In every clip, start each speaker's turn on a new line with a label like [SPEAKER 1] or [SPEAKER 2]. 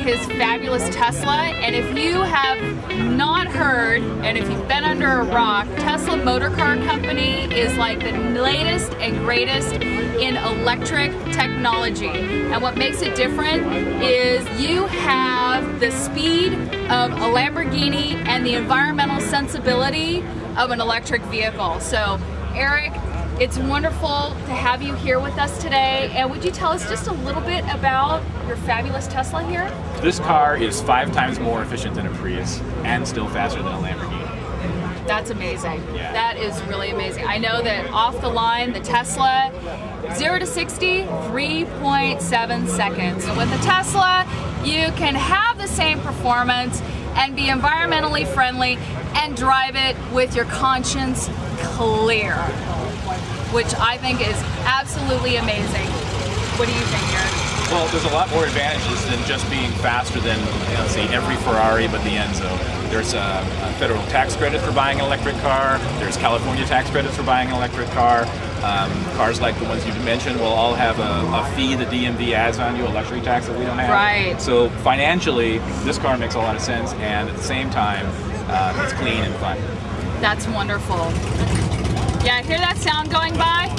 [SPEAKER 1] his fabulous Tesla. And if you have not heard, and if you've been under a rock, Tesla Motor Car Company is like the latest and greatest in electric technology. And what makes it different is you have the speed of a Lamborghini and the environmental sensibility of an electric vehicle. So Eric, it's wonderful to have you here with us today. And would you tell us just a little bit about your fabulous Tesla here?
[SPEAKER 2] This car is 5 times more efficient than a Prius and still faster than a Lamborghini.
[SPEAKER 1] That's amazing.
[SPEAKER 2] Yeah.
[SPEAKER 1] That is really amazing. I know that off the line, the Tesla, 0 to 60, 3.7 seconds. And with the Tesla, you can have the same performance and be environmentally friendly and drive it with your conscience clear, which I think is absolutely amazing. What do you think, Eric?
[SPEAKER 2] Well, there's a lot more advantages than just being faster than, let's see, every Ferrari but the Enzo. There's a federal tax credit for buying an electric car. There's California tax credits for buying an electric car. Cars like the ones you mentioned will all have a fee the DMV adds on you, a luxury tax that we don't have.
[SPEAKER 1] Right.
[SPEAKER 2] So financially, this car makes a lot of sense, and at the same time, it's clean and fun.
[SPEAKER 1] That's wonderful. Yeah, hear that sound going by?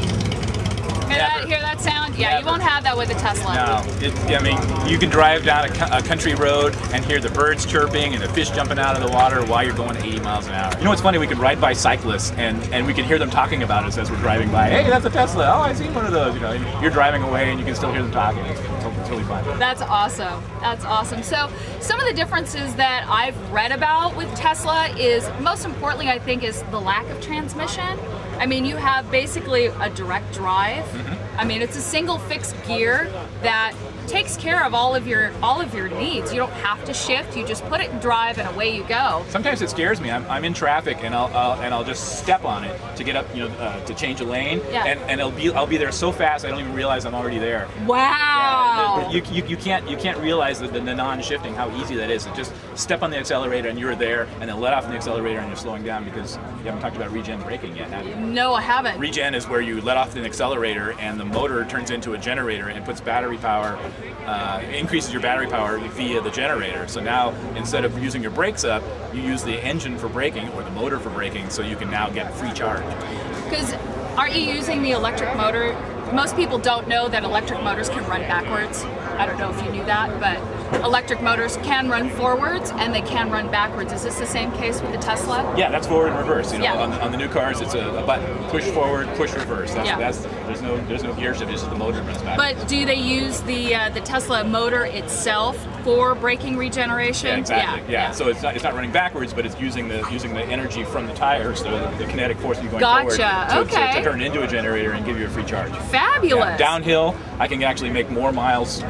[SPEAKER 1] Hear that sound? Yeah,
[SPEAKER 2] Never.
[SPEAKER 1] You won't have that with a Tesla.
[SPEAKER 2] No, I mean, you can drive down a country road and hear the birds chirping and the fish jumping out of the water while you're going 80 miles an hour. You know what's funny? We can ride by cyclists and we can hear them talking about us as we're driving by. Hey, that's a Tesla. Oh, I seen one of those. You know, you're driving away and you can still hear them talking. It's really fun.
[SPEAKER 1] That's awesome. That's awesome. So some of the differences that I've read about with Tesla is, most importantly, I think, is the lack of transmission. I mean, you have basically a direct drive. I mean, it's a single fixed gear that takes care of all of your needs. You don't have to shift. You just put it in drive and away you go.
[SPEAKER 2] Sometimes it scares me. I'm in traffic and I'll just step on it to get up, to change a lane.
[SPEAKER 1] Yeah.
[SPEAKER 2] And I'll be there so fast I don't even realize I'm already there.
[SPEAKER 1] Wow.
[SPEAKER 2] Yeah, you can't realize the non-shifting, how easy that is. Just step on the accelerator and you're there, and then let off the accelerator and you're slowing down, because you haven't talked about regen braking yet, have you?
[SPEAKER 1] No, I haven't.
[SPEAKER 2] Regen is where you let off the accelerator and the motor turns into a generator and puts battery power, increases your battery power via the generator. So now, instead of using your brakes up, you use the engine for braking or the motor for braking, so you can now get free charge.
[SPEAKER 1] Because aren't you using the electric motor? Most people don't know that electric motors can run backwards. I don't know if you knew that, but electric motors can run forwards and they can run backwards. Is this the same case with the Tesla?
[SPEAKER 2] Yeah, that's forward and reverse.
[SPEAKER 1] Yeah.
[SPEAKER 2] On the new cars, it's a button: push forward, push reverse. There's no gear shift. It's just the motor runs backwards.
[SPEAKER 1] But do they use the Tesla motor itself for braking regeneration?
[SPEAKER 2] Yeah, exactly. Yeah. So it's not running backwards, but it's using the energy from the tires, so the kinetic force you going forward to turn it into a generator and give you a free charge.
[SPEAKER 1] Fabulous.
[SPEAKER 2] Yeah. Downhill, I can actually make more miles,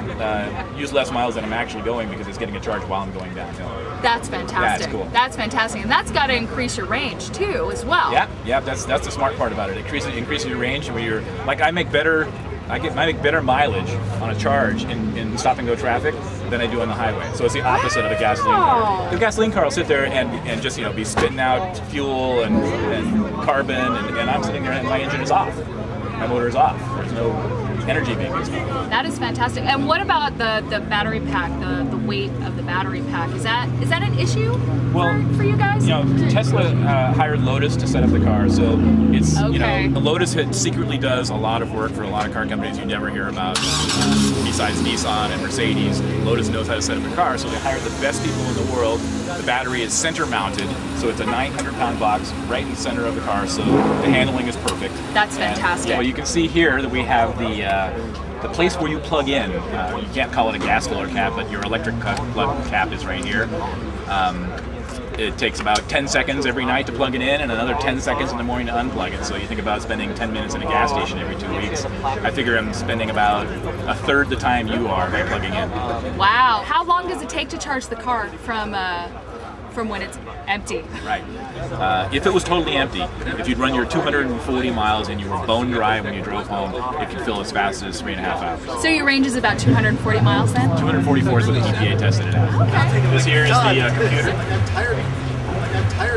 [SPEAKER 2] use less miles than I'm actually going, because it's getting a charge while I'm going downhill.
[SPEAKER 1] That's fantastic.
[SPEAKER 2] That's cool.
[SPEAKER 1] That's fantastic, and that's got to increase your range too, as well.
[SPEAKER 2] Yeah. That's the smart part about it. Increasing your range, where you're like, I make better mileage on a charge in stop and go traffic than I do on the highway. So it's the opposite of a gasoline car. The gasoline car will sit there and just be spitting out fuel and carbon, and I'm sitting there and my engine is off. My motor is off. There's no energy being used.
[SPEAKER 1] That is fantastic. And what about the battery pack, the weight of the battery pack? Is that an issue for you guys?
[SPEAKER 2] Tesla hired Lotus to set up the car, so it's Lotus secretly does a lot of work for a lot of car companies you never hear about. Besides Nissan and Mercedes, Lotus knows how to set up a car, so they hired the best people in the world. The battery is center mounted, so it's a 900-pound box right in the center of the car, so the handling is perfect.
[SPEAKER 1] That's fantastic.
[SPEAKER 2] Well, you can see here that we have the place where you plug in. You can't call it a gas filler cap, but your electric plug cap is right here. It takes about 10 seconds every night to plug it in, and another 10 seconds in the morning to unplug it. So you think about spending 10 minutes in a gas station every 2 weeks. I figure I'm spending about a third the time you are by plugging in.
[SPEAKER 1] Wow. How long does it take to charge the car from when it's empty?
[SPEAKER 2] Right. If it was totally empty, if you'd run your 240 miles and you were bone dry when you drove home, it could fill as fast as 3.5 hours.
[SPEAKER 1] So your range is about 240 miles then?
[SPEAKER 2] 244 is what the EPA tested it at.
[SPEAKER 1] Okay.
[SPEAKER 2] This here is the computer.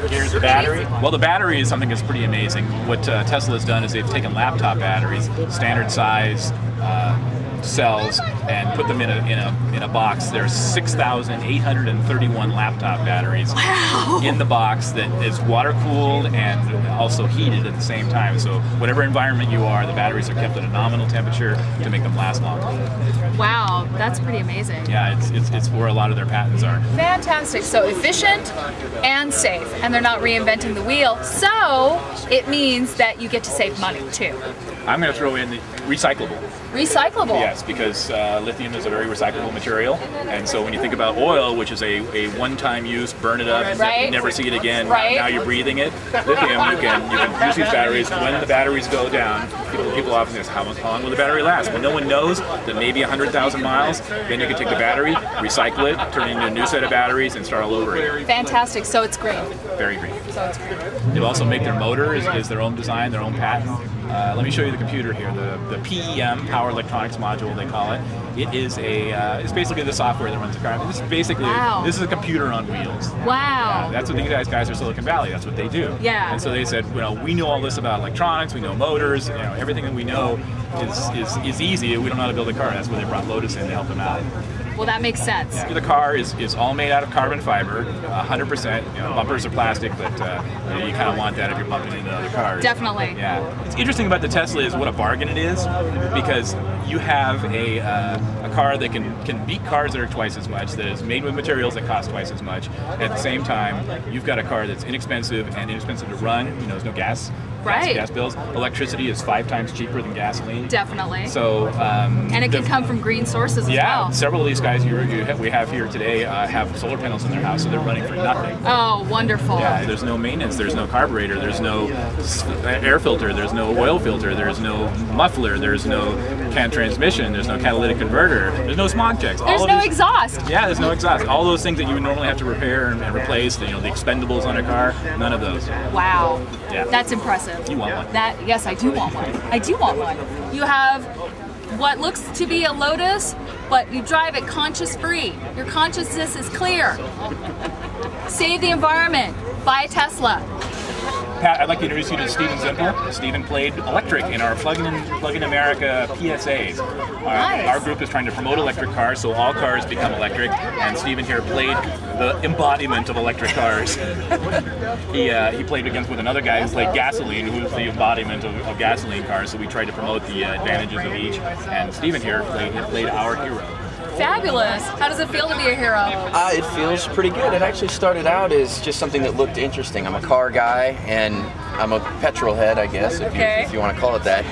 [SPEAKER 2] Here's the battery. Well, the battery is something that's pretty amazing. What Tesla has done is they've taken laptop batteries, standard size, cells and put them in a box. There's 6,831 laptop batteries in the box that is water cooled and also heated at the same time. So whatever environment you are, the batteries are kept at a nominal temperature to make them last longer.
[SPEAKER 1] Wow, that's pretty amazing.
[SPEAKER 2] Yeah, it's where a lot of their patents are.
[SPEAKER 1] Fantastic. So efficient and safe, and they're not reinventing the wheel. So it means that you get to save money too.
[SPEAKER 2] I'm going to throw in the recyclable.
[SPEAKER 1] Recyclable?
[SPEAKER 2] Yes, because lithium is a very recyclable material, and so when you think about oil, which is a one-time use, burn it up,
[SPEAKER 1] right.
[SPEAKER 2] never see it again,
[SPEAKER 1] right.
[SPEAKER 2] now you're breathing it. Lithium, you can use these batteries. When the batteries go down, people often ask, how long will the battery last? Well, no one knows that maybe 100,000 miles, then you can take the battery, recycle it, turn it into a new set of batteries, and start all over again.
[SPEAKER 1] Fantastic. So it's green.
[SPEAKER 2] Very green.
[SPEAKER 1] So it's green.
[SPEAKER 2] They'll also make their motor is their own design, their own patent. Let me show you the computer here, the PEM, Power Electronics Module, they call it. It is it's basically the software that runs the car. This is basically, this is a computer on wheels.
[SPEAKER 1] Wow.
[SPEAKER 2] That's what these guys are Silicon Valley, that's what they do.
[SPEAKER 1] Yeah.
[SPEAKER 2] And so they said, we know all this about electronics, we know motors, everything that we know is easy. We don't know how to build a car. That's where they brought Lotus in to help them out.
[SPEAKER 1] Well, that makes sense.
[SPEAKER 2] Yeah. The car is all made out of carbon fiber, 100%. Bumpers are plastic, but you kind of want that if you're bumping into other cars.
[SPEAKER 1] Definitely.
[SPEAKER 2] Yeah. What's interesting about the Tesla is what a bargain it is, because you have a car that can beat cars that are twice as much, that is made with materials that cost twice as much. At the same time, you've got a car that's inexpensive to run. There's no gas.
[SPEAKER 1] Right.
[SPEAKER 2] Gas bills. Electricity is 5 times cheaper than gasoline.
[SPEAKER 1] Definitely.
[SPEAKER 2] So.
[SPEAKER 1] And it can come from green sources as well.
[SPEAKER 2] Yeah. Several of these guys we have here today have solar panels in their house, so they're running for nothing.
[SPEAKER 1] Oh, wonderful.
[SPEAKER 2] Yeah. There's no maintenance. There's no carburetor. There's no air filter. There's no oil filter. There's no muffler. There's no CAN transmission. There's no catalytic converter. There's no smog checks.
[SPEAKER 1] There's no exhaust.
[SPEAKER 2] Yeah. There's no exhaust. All those things that you would normally have to repair and replace. The expendables on a car. None of those.
[SPEAKER 1] Wow.
[SPEAKER 2] Yeah.
[SPEAKER 1] That's impressive.
[SPEAKER 2] You want one?
[SPEAKER 1] Yes, I do want one. I do want one. You have what looks to be a Lotus, but you drive it conscious-free. Your consciousness is clear. Save the environment. Buy a Tesla.
[SPEAKER 2] Pat, I'd like to introduce you to Steven Zimpel. Steven played electric in our Plug in America PSAs.
[SPEAKER 1] Nice.
[SPEAKER 2] Our group is trying to promote electric cars, so all cars become electric, and Steven here played the embodiment of electric cars. He played with another guy who played gasoline, who was the embodiment of gasoline cars, so we tried to promote the advantages of each, and Steven here played our hero.
[SPEAKER 1] Fabulous. How does it feel to be a hero?
[SPEAKER 3] It feels pretty good. It actually started out as just something that looked interesting. I'm a car guy, and I'm a petrol head, I guess, if you want to call it that.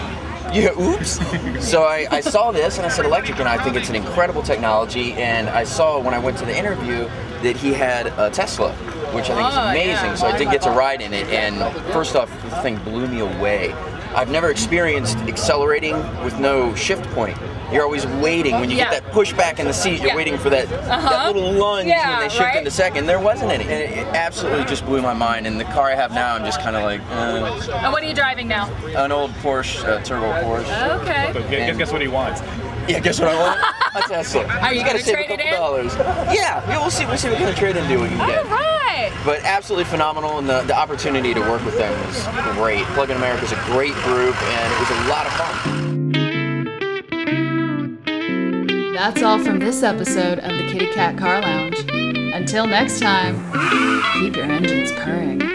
[SPEAKER 3] Yeah, oops. So I saw this, and I said electric, and I think it's an incredible technology, and I saw when I went to the interview that he had a Tesla, which I think is amazing. Yeah. So I did get to ride in it, and first off, the thing blew me away. I've never experienced accelerating with no shift point. You're always waiting. When you get that push back in the seat, you're waiting for that little lunge when they shift into second. There wasn't any. And it absolutely just blew my mind. And the car I have now, I'm just kind of like,
[SPEAKER 1] And what are you driving now?
[SPEAKER 3] An old Porsche, turbo Porsche.
[SPEAKER 1] Okay.
[SPEAKER 2] But guess what he wants?
[SPEAKER 3] Yeah, guess what I want? A Tesla.
[SPEAKER 1] Are you going to trade it in?
[SPEAKER 3] Yeah, we'll see what kind of trade-in deal we can get.
[SPEAKER 1] All right.
[SPEAKER 3] But absolutely phenomenal, and the opportunity to work with them was great. Plug in America is a great group, and it was a lot of fun.
[SPEAKER 1] That's all from this episode of the Kitty Cat Car Lounge. Until next time, keep your engines purring.